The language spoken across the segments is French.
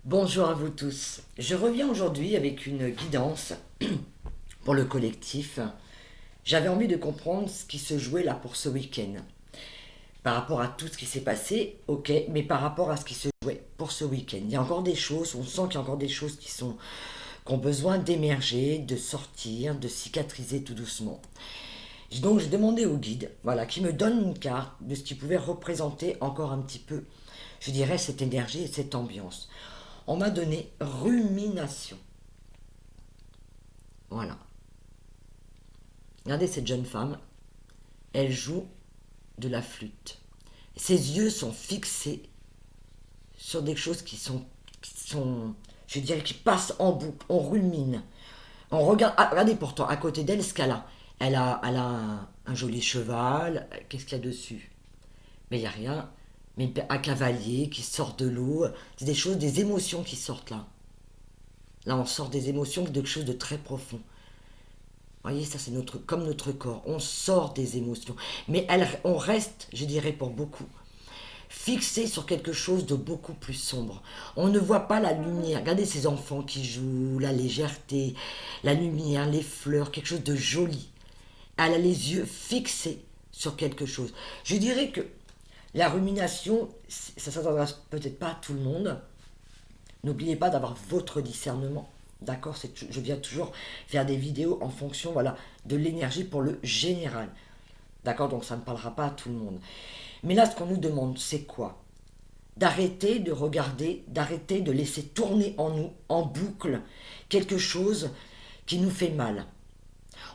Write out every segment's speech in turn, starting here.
Bonjour à vous tous. Je reviens aujourd'hui avec une guidance pour le collectif. J'avais envie de comprendre ce qui se jouait là pour ce week-end. Par rapport à tout ce qui s'est passé, ok, mais par rapport à ce qui se jouait pour ce week-end. Il y a encore des choses, on sent qu'il y a encore des choses qui ont besoin d'émerger, de sortir, de cicatriser tout doucement. Donc j'ai demandé au guide, voilà, qui me donne une carte de ce qui pouvait représenter encore un petit peu, je dirais, cette énergie et cette ambiance. On m'a donné rumination. Voilà. Regardez cette jeune femme, elle joue de la flûte. Ses yeux sont fixés sur des choses qui sont, je dirais, qui passent en boucle. On rumine. On regarde, regardez pourtant, à côté d'elle, ce qu'elle a. Elle a un joli cheval. Qu'est-ce qu'il y a dessus? Mais il n'y a rien. Mais un cavalier qui sort de l'eau. C'est des choses, des émotions qui sortent là. Là, on sort des émotions, de quelque chose de très profond. Vous voyez, ça c'est comme notre corps. On sort des émotions. Mais on reste, je dirais pour beaucoup, fixé sur quelque chose de beaucoup plus sombre. On ne voit pas la lumière. Regardez ces enfants qui jouent, la légèreté, la lumière, les fleurs, quelque chose de joli. Elle a les yeux fixés sur quelque chose. Je dirais que la rumination, ça ne s'adresse peut-être pas à tout le monde. N'oubliez pas d'avoir votre discernement. D'accord, je viens toujours faire des vidéos en fonction, voilà, de l'énergie pour le général. D'accord, donc ça ne parlera pas à tout le monde. Mais là, ce qu'on nous demande, c'est quoi? D'arrêter de regarder, d'arrêter de laisser tourner en nous, en boucle, quelque chose qui nous fait mal.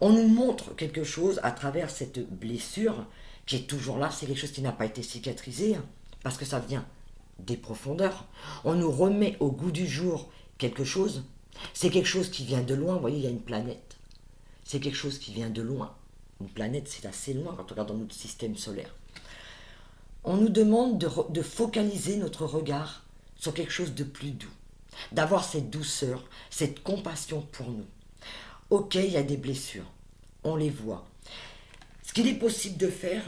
On nous montre quelque chose à travers cette blessure qui est toujours là, c'est quelque chose qui n'a pas été cicatrisé, parce que ça vient des profondeurs. On nous remet au goût du jour quelque chose. C'est quelque chose qui vient de loin. Vous voyez, il y a une planète. C'est quelque chose qui vient de loin. Une planète, c'est assez loin quand on regarde dans notre système solaire. On nous demande de focaliser notre regard sur quelque chose de plus doux. D'avoir cette douceur, cette compassion pour nous. Ok, il y a des blessures. On les voit. Ce qu'il est possible de faire,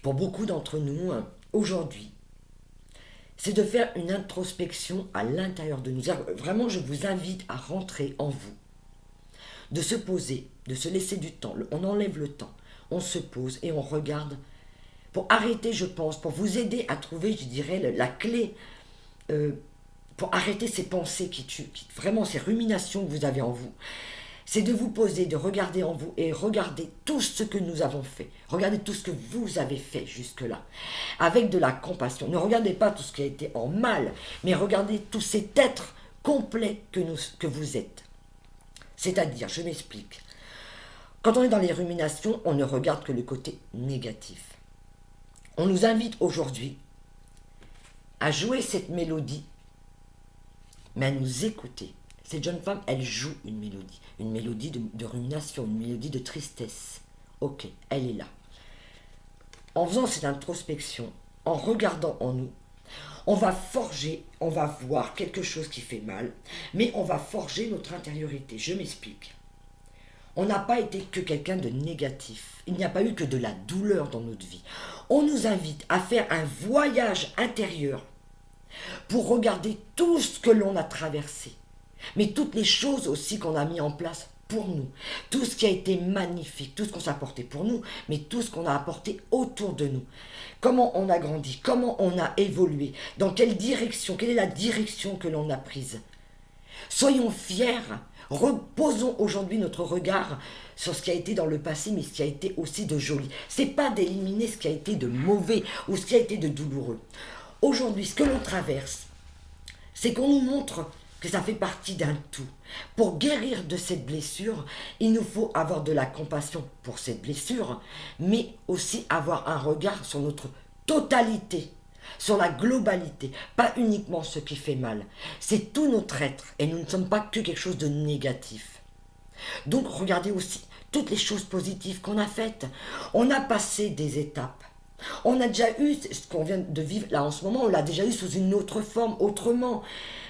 pour beaucoup d'entre nous, aujourd'hui, c'est de faire une introspection à l'intérieur de nous. Vraiment, je vous invite à rentrer en vous, de se poser, de se laisser du temps. On enlève le temps, on se pose et on regarde pour arrêter, je pense, pour vous aider à trouver, je dirais, la clé pour arrêter ces pensées qui tuent, vraiment ces ruminations que vous avez en vous. C'est de vous poser, de regarder en vous et regarder tout ce que nous avons fait. Regardez tout ce que vous avez fait jusque-là. Avec de la compassion. Ne regardez pas tout ce qui a été en mal, mais regardez tout cet être complet que vous êtes. C'est-à-dire, je m'explique. Quand on est dans les ruminations, on ne regarde que le côté négatif. On nous invite aujourd'hui à jouer cette mélodie, mais à nous écouter. Cette jeune femme, elle joue une mélodie de rumination, une mélodie de tristesse. Ok, elle est là. En faisant cette introspection, en regardant en nous, on va forger, on va voir quelque chose qui fait mal, mais on va forger notre intériorité. Je m'explique. On n'a pas été que quelqu'un de négatif. Il n'y a pas eu que de la douleur dans notre vie. On nous invite à faire un voyage intérieur pour regarder tout ce que l'on a traversé, mais toutes les choses aussi qu'on a mis en place pour nous, tout ce qui a été magnifique, tout ce qu'on s'est apporté pour nous, mais tout ce qu'on a apporté autour de nous. Comment on a grandi, comment on a évolué, dans quelle direction, quelle est la direction que l'on a prise. Soyons fiers, reposons aujourd'hui notre regard sur ce qui a été dans le passé, mais ce qui a été aussi de joli. C'est pas d'éliminer ce qui a été de mauvais ou ce qui a été de douloureux. Aujourd'hui, ce que l'on traverse, c'est qu'on nous montre que ça fait partie d'un tout. Pour guérir de cette blessure, il nous faut avoir de la compassion pour cette blessure, mais aussi avoir un regard sur notre totalité, sur la globalité, pas uniquement ce qui fait mal. C'est tout notre être et nous ne sommes pas que quelque chose de négatif. Donc regardez aussi toutes les choses positives qu'on a faites. On a passé des étapes. On a déjà eu ce qu'on vient de vivre là en ce moment, on l'a déjà eu sous une autre forme, autrement.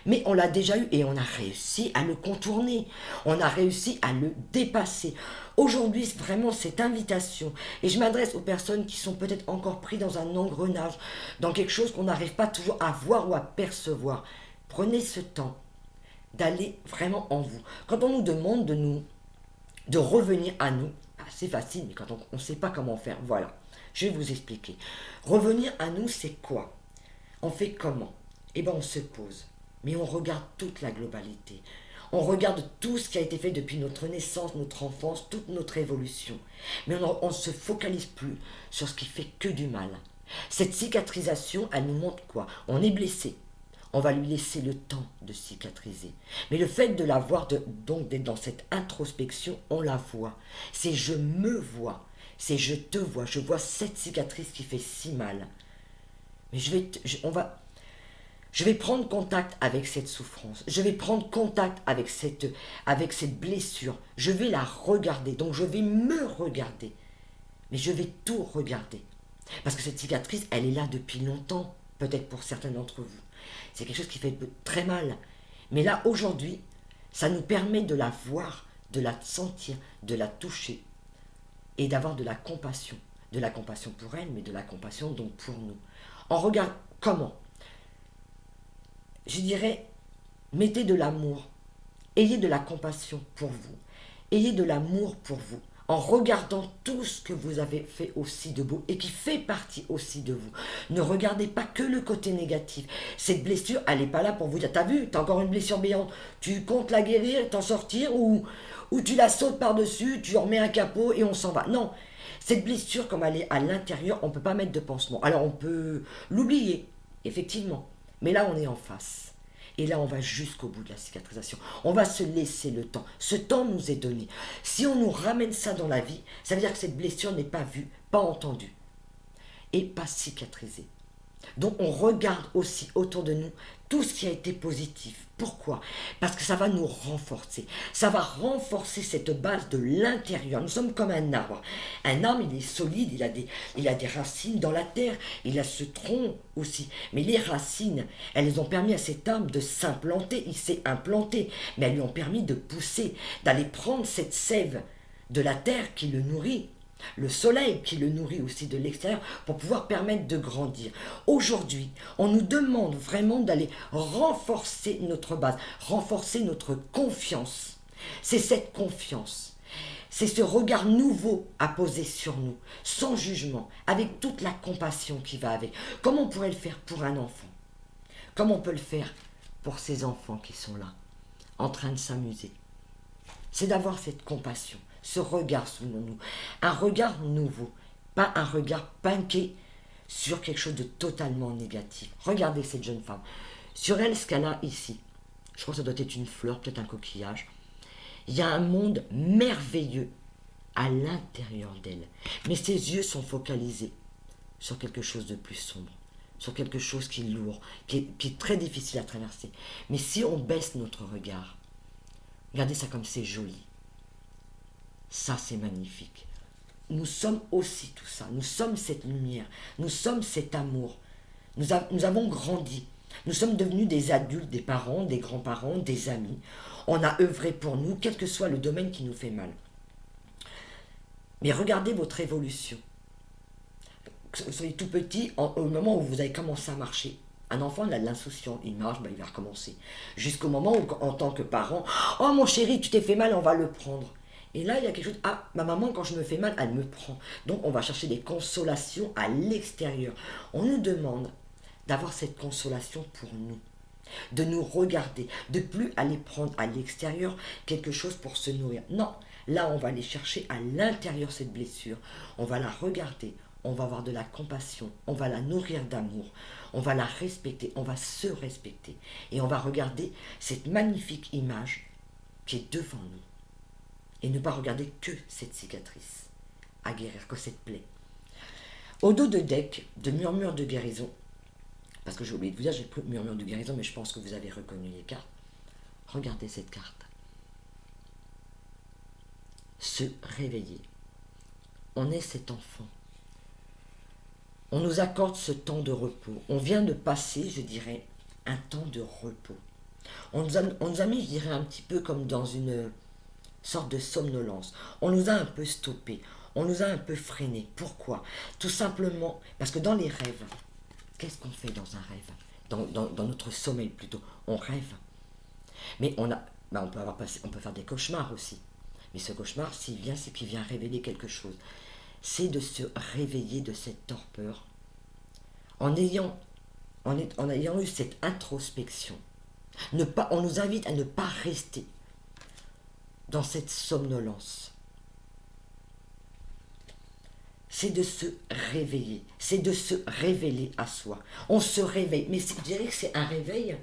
Mais on l'a déjà eu et on a réussi à le contourner. On a réussi à le dépasser. Aujourd'hui, vraiment, cette invitation, et je m'adresse aux personnes qui sont peut-être encore prises dans un engrenage, dans quelque chose qu'on n'arrive pas toujours à voir ou à percevoir. Prenez ce temps d'aller vraiment en vous. Quand on nous demande de revenir à nous, c'est facile, mais quand on ne sait pas comment faire, voilà. Je vais vous expliquer. Revenir à nous, c'est quoi? On fait comment? Eh bien, on se pose, mais on regarde toute la globalité. On regarde tout ce qui a été fait depuis notre naissance, notre enfance, toute notre évolution. Mais on ne se focalise plus sur ce qui fait que du mal. Cette cicatrisation, elle nous montre quoi? On est blessé. On va lui laisser le temps de cicatriser. Mais le fait de la voir, donc d'être dans cette introspection, on la voit. C'est je me vois. C'est je te vois. Je vois cette cicatrice qui fait si mal. Mais je vais prendre contact avec cette souffrance. Je vais prendre contact avec cette blessure. Je vais la regarder. Donc je vais me regarder. Mais je vais tout regarder. Parce que cette cicatrice, elle est là depuis longtemps. Peut-être pour certains d'entre vous. C'est quelque chose qui fait très mal. Mais là, aujourd'hui, ça nous permet de la voir, de la sentir, de la toucher et d'avoir de la compassion. De la compassion pour elle, mais de la compassion donc pour nous. On regarde comment? Je dirais, mettez de l'amour, ayez de la compassion pour vous, ayez de l'amour pour vous, en regardant tout ce que vous avez fait aussi de beau et qui fait partie aussi de vous. Ne regardez pas que le côté négatif. Cette blessure, elle n'est pas là pour vous dire, t'as vu, t'as encore une blessure béante, tu comptes la guérir, t'en sortir, ou tu la sautes par-dessus, tu en remets un capot et on s'en va. Non, cette blessure, comme elle est à l'intérieur, on ne peut pas mettre de pansement. Alors on peut l'oublier, effectivement, mais là on est en face. Et là, on va jusqu'au bout de la cicatrisation. On va se laisser le temps. Ce temps nous est donné. Si on nous ramène ça dans la vie, ça veut dire que cette blessure n'est pas vue, pas entendue et pas cicatrisée. Donc on regarde aussi autour de nous tout ce qui a été positif. Pourquoi? Parce que ça va nous renforcer. Ça va renforcer cette base de l'intérieur. Nous sommes comme un arbre. Un arbre, il est solide, il a des racines dans la terre, il a ce tronc aussi. Mais les racines, elles ont permis à cet arbre de s'implanter. Il s'est implanté, mais elles lui ont permis de pousser, d'aller prendre cette sève de la terre qui le nourrit. Le soleil qui le nourrit aussi de l'extérieur pour pouvoir permettre de grandir. Aujourd'hui, on nous demande vraiment d'aller renforcer notre base, renforcer notre confiance. C'est cette confiance, c'est ce regard nouveau à poser sur nous, sans jugement, avec toute la compassion qui va avec. Comment on pourrait le faire pour un enfant? Comment on peut le faire pour ces enfants qui sont là, en train de s'amuser? C'est d'avoir cette compassion, ce regard sous nous, un regard nouveau, pas un regard pinqué sur quelque chose de totalement négatif. Regardez cette jeune femme. Sur elle, ce qu'elle a ici, je crois que ça doit être une fleur, peut-être un coquillage. Il y a un monde merveilleux à l'intérieur d'elle. Mais ses yeux sont focalisés sur quelque chose de plus sombre, sur quelque chose qui est lourd, qui est très difficile à traverser. Mais si on baisse notre regard, regardez ça comme c'est joli. Ça, c'est magnifique. Nous sommes aussi tout ça. Nous sommes cette lumière. Nous sommes cet amour. Nous avons grandi. Nous sommes devenus des adultes, des parents, des grands-parents, des amis. On a œuvré pour nous, quel que soit le domaine qui nous fait mal. Mais regardez votre évolution. Que vous soyez tout petit, au moment où vous avez commencé à marcher. Un enfant, il a de l'insouciance, il marche, il va recommencer. Jusqu'au moment où, en tant que parent, « Oh mon chéri, tu t'es fait mal, on va le prendre. » Et là, il y a quelque chose, « Ah, ma maman, quand je me fais mal, elle me prend. » Donc, on va chercher des consolations à l'extérieur. On nous demande d'avoir cette consolation pour nous, de nous regarder, de plus aller prendre à l'extérieur quelque chose pour se nourrir. Non, là, on va aller chercher à l'intérieur cette blessure. On va la regarder, on va avoir de la compassion, on va la nourrir d'amour, on va la respecter, on va se respecter. Et on va regarder cette magnifique image qui est devant nous. Et ne pas regarder que cette cicatrice à guérir, que cette plaie. Au dos de deck, de murmure de guérison, parce que j'ai oublié de vous dire, j'ai plus de murmure de guérison, mais je pense que vous avez reconnu les cartes. Regardez cette carte. Se réveiller. On est cet enfant. On nous accorde ce temps de repos. On vient de passer, je dirais, un temps de repos. On nous a mis, je dirais, un petit peu comme dans une sorte de somnolence. On nous a un peu stoppé. On nous a un peu freiné. Pourquoi? Tout simplement parce que dans les rêves, qu'est-ce qu'on fait dans un rêve? dans notre sommeil plutôt. On rêve. Mais on peut faire des cauchemars aussi. Mais ce cauchemar, s'il vient, c'est qu'il vient révéler quelque chose. C'est de se réveiller de cette torpeur en ayant eu cette introspection. On nous invite à ne pas rester dans cette somnolence. C'est de se réveiller, c'est de se révéler à soi. On se réveille, mais je dirais que c'est un réveil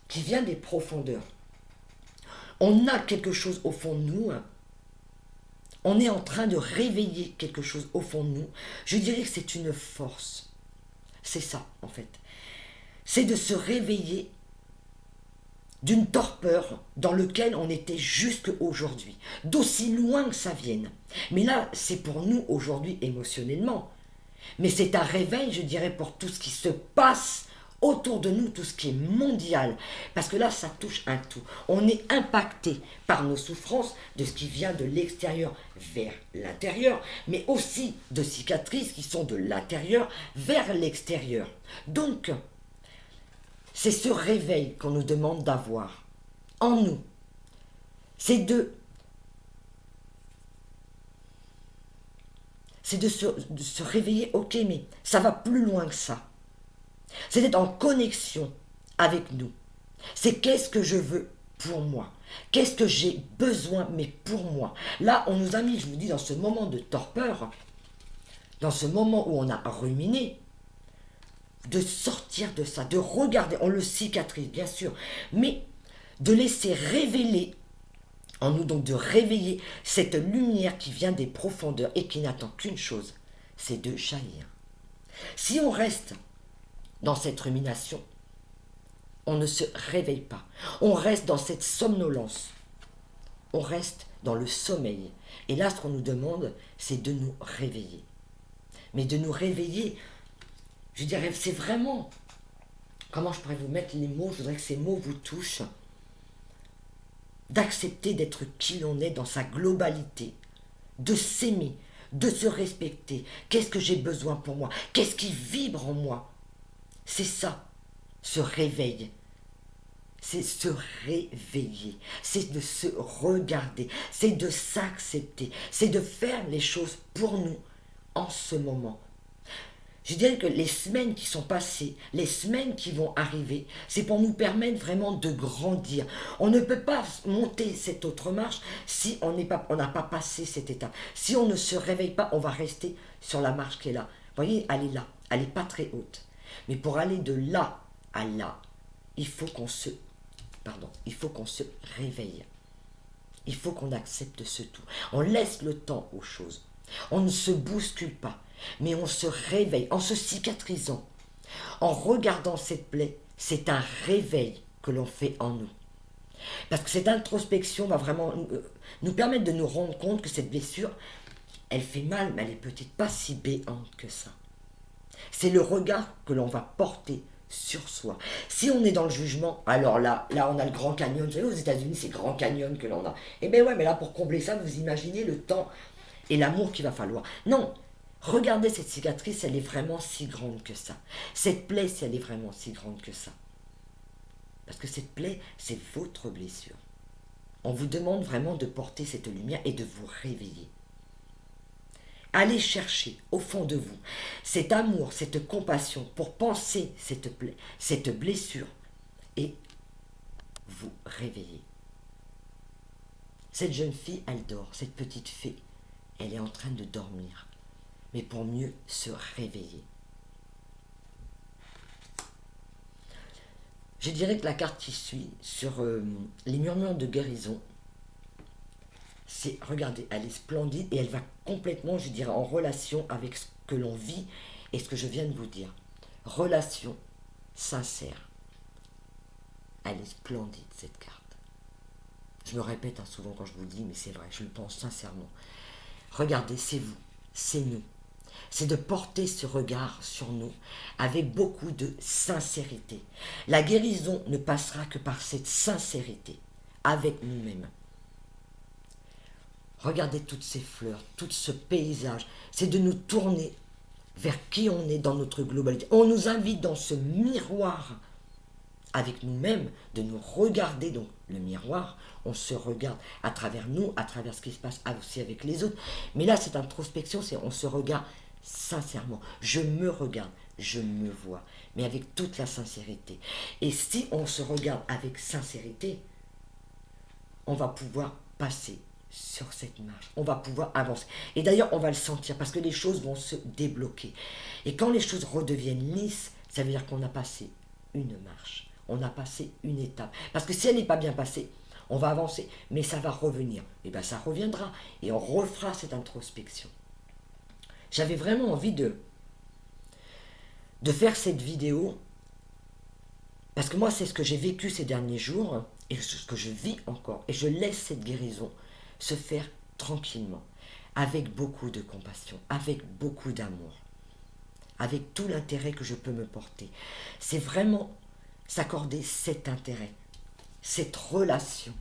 qui vient des profondeurs. On a quelque chose au fond de nous, hein. On est en train de réveiller quelque chose au fond de nous. Je dirais que c'est une force. C'est ça, en fait. C'est de se réveiller d'une torpeur dans laquelle on était jusque aujourd'hui, d'aussi loin que ça vienne. Mais là, c'est pour nous aujourd'hui émotionnellement. Mais c'est un réveil, je dirais, pour tout ce qui se passe autour de nous, tout ce qui est mondial. Parce que là, ça touche un tout. On est impacté par nos souffrances, de ce qui vient de l'extérieur vers l'intérieur, mais aussi de cicatrices qui sont de l'intérieur vers l'extérieur. Donc, c'est ce réveil qu'on nous demande d'avoir en nous. C'est de se réveiller, ok, mais ça va plus loin que ça. C'est d'être en connexion avec nous. C'est qu'est-ce que je veux pour moi. Qu'est-ce que j'ai besoin, mais pour moi. Là, on nous a mis, je vous dis, dans ce moment de torpeur, dans ce moment où on a ruminé, de sortir de ça, de regarder, on le cicatrise, bien sûr, mais de laisser révéler en nous, donc de réveiller cette lumière qui vient des profondeurs et qui n'attend qu'une chose, c'est de jaillir. Si on reste dans cette rumination, on ne se réveille pas. On reste dans cette somnolence. On reste dans le sommeil. Et là, ce qu'on nous demande, c'est de nous réveiller. Mais de nous réveiller, je dirais, c'est vraiment... Comment je pourrais vous mettre les mots? Je voudrais que ces mots vous touchent. D'accepter d'être qui l'on est dans sa globalité. De s'aimer, de se respecter. Qu'est-ce que j'ai besoin pour moi? Qu'est-ce qui vibre en moi? C'est ça, ce réveil. C'est se réveiller, c'est de se regarder, c'est de s'accepter, c'est de faire les choses pour nous en ce moment. Je dirais que les semaines qui sont passées, les semaines qui vont arriver, c'est pour nous permettre vraiment de grandir. On ne peut pas monter cette autre marche si on n'a pas passé cette étape. Si on ne se réveille pas, on va rester sur la marche qui est là. Vous voyez, elle est là, elle n'est pas très haute. Mais pour aller de là à là, il faut qu'on se réveille. Il faut qu'on accepte ce tout. On laisse le temps aux choses. On ne se bouscule pas, mais on se réveille en se cicatrisant. En regardant cette plaie, c'est un réveil que l'on fait en nous. Parce que cette introspection va vraiment nous permettre de nous rendre compte que cette blessure, elle fait mal, mais elle n'est peut-être pas si béante que ça. C'est le regard que l'on va porter sur soi. Si on est dans le jugement, alors là on a le Grand Canyon. Vous savez, aux États-Unis, c'est Grand Canyon que l'on a. Eh bien ouais, mais là pour combler ça, vous imaginez le temps et l'amour qu'il va falloir. Non, regardez cette cicatrice, elle est vraiment si grande que ça. Cette plaie, si elle est vraiment si grande que ça. Parce que cette plaie, c'est votre blessure. On vous demande vraiment de porter cette lumière et de vous réveiller. Allez chercher au fond de vous cet amour, cette compassion pour penser cette plaie, cette blessure et vous réveiller. Cette jeune fille, elle dort, cette petite fée, elle est en train de dormir, mais pour mieux se réveiller. Je dirais que la carte qui suit sur les murmures de guérison, regardez, elle est splendide et elle va complètement, je dirais, en relation avec ce que l'on vit et ce que je viens de vous dire. Relation sincère. Elle est splendide, cette carte. Je me répète souvent quand je vous le dis, mais c'est vrai, je le pense sincèrement. Regardez, c'est vous, c'est nous. C'est de porter ce regard sur nous avec beaucoup de sincérité. La guérison ne passera que par cette sincérité avec nous-mêmes. Regardez toutes ces fleurs, tout ce paysage. C'est de nous tourner vers qui on est dans notre globalité. On nous invite dans ce miroir avec nous-mêmes, de nous regarder, donc le miroir, on se regarde à travers nous, à travers ce qui se passe aussi avec les autres. Mais là, cette introspection, c'est on se regarde sincèrement. Je me regarde, je me vois, mais avec toute la sincérité. Et si on se regarde avec sincérité, on va pouvoir passer sur cette marche. On va pouvoir avancer. Et d'ailleurs, on va le sentir parce que les choses vont se débloquer. Et quand les choses redeviennent lisses, ça veut dire qu'on a passé une marche. On a passé une étape. Parce que si elle n'est pas bien passée, on va avancer, mais ça va revenir. Et bien ça reviendra. Et on refera cette introspection. J'avais vraiment envie de faire cette vidéo parce que moi, c'est ce que j'ai vécu ces derniers jours et ce que je vis encore. Et je laisse cette guérison se faire tranquillement, avec beaucoup de compassion, avec beaucoup d'amour, avec tout l'intérêt que je peux me porter. C'est vraiment s'accorder cet intérêt, cette relation.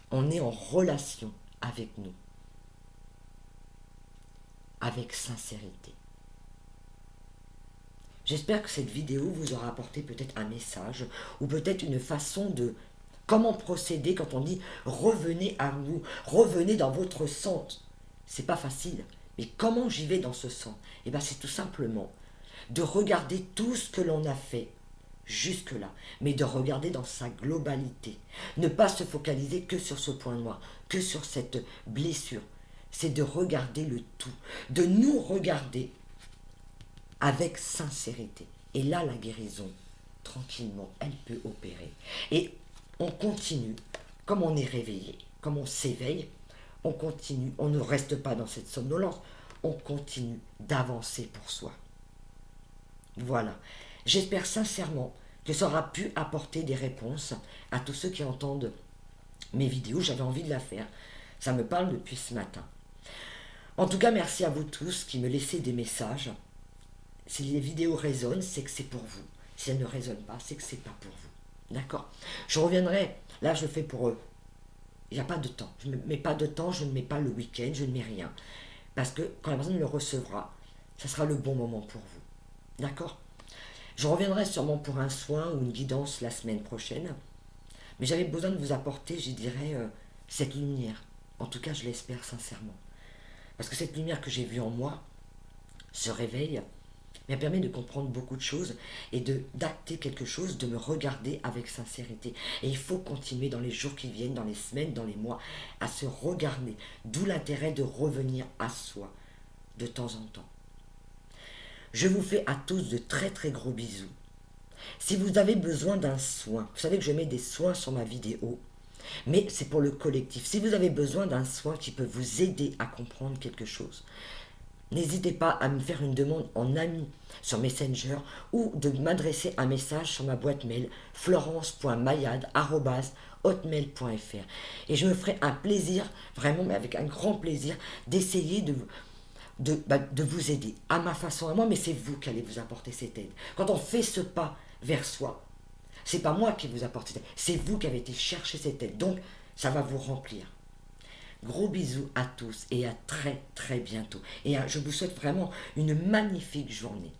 On est en relation avec nous, avec sincérité. J'espère que cette vidéo vous aura apporté peut-être un message ou peut-être une façon de comment procéder quand on dit revenez à vous, revenez dans votre centre. C'est pas facile, mais comment j'y vais dans ce centre? Eh bien c'est tout simplement de regarder tout ce que l'on a fait jusque-là, mais de regarder dans sa globalité. Ne pas se focaliser que sur ce point noir, que sur cette blessure. C'est de regarder le tout, de nous regarder avec sincérité. Et là, la guérison, tranquillement, elle peut opérer. Et on continue, comme on est réveillé, comme on s'éveille, on continue, on ne reste pas dans cette somnolence, on continue d'avancer pour soi. Voilà. J'espère sincèrement que ça aura pu apporter des réponses à tous ceux qui entendent mes vidéos. J'avais envie de la faire. Ça me parle depuis ce matin. En tout cas, merci à vous tous qui me laissez des messages. Si les vidéos résonnent, c'est que c'est pour vous. Si elles ne résonnent pas, c'est que c'est pas pour vous. D'accord? Je reviendrai. Là, je le fais pour eux. Il n'y a pas de temps. Je ne mets pas de temps, je ne mets pas le week-end, je ne mets rien. Parce que quand la personne le recevra, ça sera le bon moment pour vous. D'accord? Je reviendrai sûrement pour un soin ou une guidance la semaine prochaine. Mais j'avais besoin de vous apporter, je dirais, cette lumière. En tout cas, je l'espère sincèrement. Parce que cette lumière que j'ai vue en moi, ce réveil, m'a permis de comprendre beaucoup de choses et d'acter quelque chose, de me regarder avec sincérité. Et il faut continuer dans les jours qui viennent, dans les semaines, dans les mois, à se regarder. D'où l'intérêt de revenir à soi de temps en temps. Je vous fais à tous de très très gros bisous. Si vous avez besoin d'un soin, vous savez que je mets des soins sur ma vidéo, mais c'est pour le collectif. Si vous avez besoin d'un soin qui peut vous aider à comprendre quelque chose, n'hésitez pas à me faire une demande en ami sur Messenger ou de m'adresser un message sur ma boîte mail florence.mayad@hotmail.fr et je me ferai un plaisir, vraiment, mais avec un grand plaisir, d'essayer de vous aider à ma façon, à moi, mais c'est vous qui allez vous apporter cette aide. Quand on fait ce pas vers soi, c'est pas moi qui vous apporte cette aide, c'est vous qui avez été chercher cette aide, donc ça va vous remplir. Gros bisous à tous et à très très bientôt. Et je vous souhaite vraiment une magnifique journée.